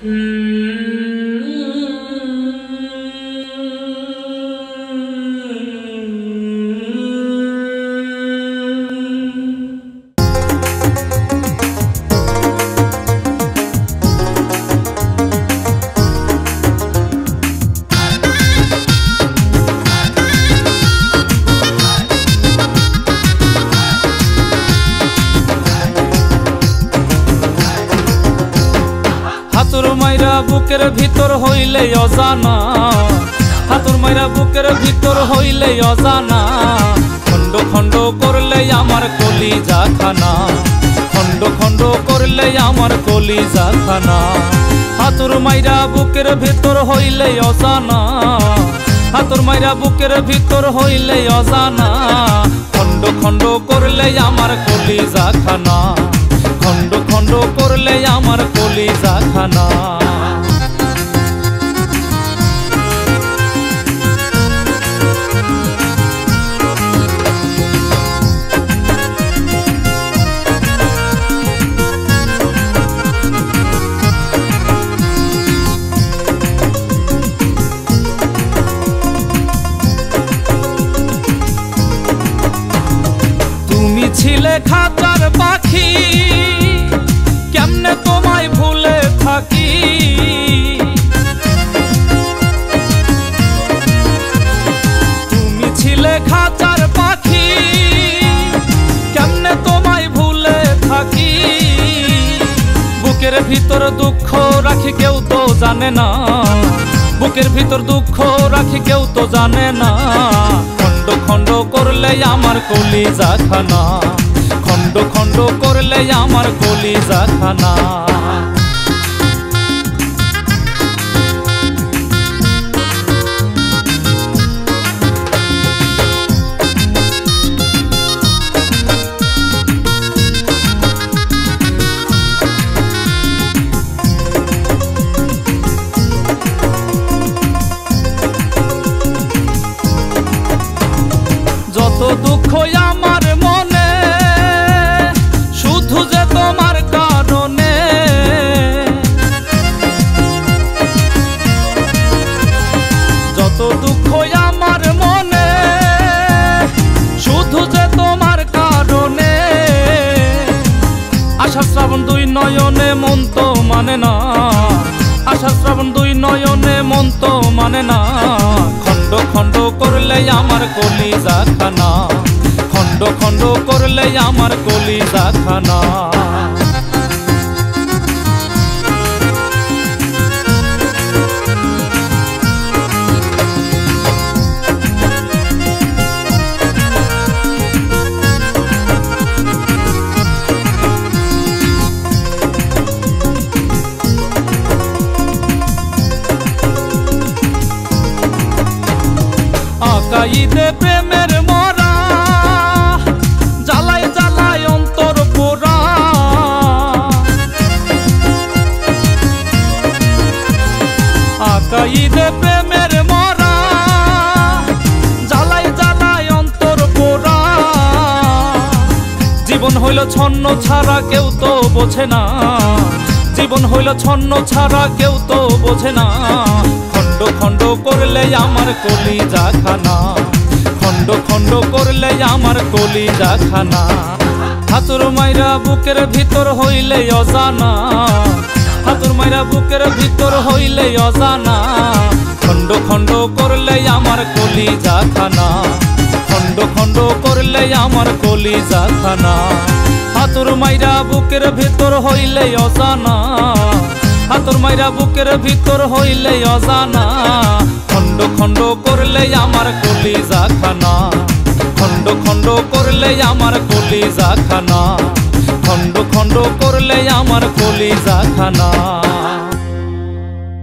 হাতুর মাইরা বুকের ভিতর হইলে অজানা, হাতুর মাইরা বুকের ভিতর হইলে অজানা, খন্ড খন্ড করলে আমার কলিজা খানা, খন্ড খন্ড করলে আমার কলিজা খানা। হাতুর মাইরা বুকের ভিতর হইলে অজানা, হাতুর মাইরা বুকের ভিতর হইলে অজানা, খন্ড খন্ড করলে আমার কলিজা খানা, খন্ড খন্ড করলে আমার কলিজা খানা। তুমি ছিলে খাঁচার পাখি, কেমনে তোমায় ভুলে থাকি। তুমি ছিলে খাঁচার পাখি, কেমনে তোমায় ভুলে থাকি। বুকের ভিতর দুঃখ রাখি কেউ তো জানে না, বুকের ভিতর দুঃখ রাখি কেউ তো জানে না, খন্ড খন্ড করলে আমার কলিজা খানা, খন্ড খন্ড করলে আমার কলিজা খানা। যত দুঃখ আমার মনে শুধু যে তোমার কারণে, যত দুঃখ আমার মনে শুধু যে তোমার কারণে। আষাঢ় শ্রাবণ দুই নয়নে মন তো মানে না, আষাঢ় শ্রাবণ দুই নয়নে মন তো মানে না, খন্ড খন্ড করলে আমার কলিজা খানা, খন্ড খন্ড করলে আমার কলিজা খানা। আকাইদে প্রেমের মরা, জ্বালায় জ্বালায় অন্তর পোড়া। আকাইদে প্রেমের মরা, জ্বালায় জ্বালায় অন্তর পোড়া। জীবন হইল ছন্ন ছাড়া কেউ তো বোঝে না, জীবন হইল ছন্ন ছাড়া কেউ তো বোঝে না, খন্ড খন্ড করলে আমার কলিজা খানা, খন্ড খন্ড করলে আমার কলিজা খানা। হাতুর মাইরা বুকের ভিতর হইলে অজানা, হাতুর মাইরা বুকের ভিতর হইলে অজানা, খন্ড খন্ড করলে আমার কলিজা খানা, খন্ড খন্ড করলে আমার কলিজা খানা। হাতুর মাইরা বুকের ভিতর হইলে অজানা, হাতুর মাইরা বুকের ভিতর হইলে অজানা, খন্ড খন্ড করলে আমার কলিজা খানা, খন্ড খন্ড করলে আমার কলিজা খানা, খন্ড খন্ড করলে আমার কলিজা খানা।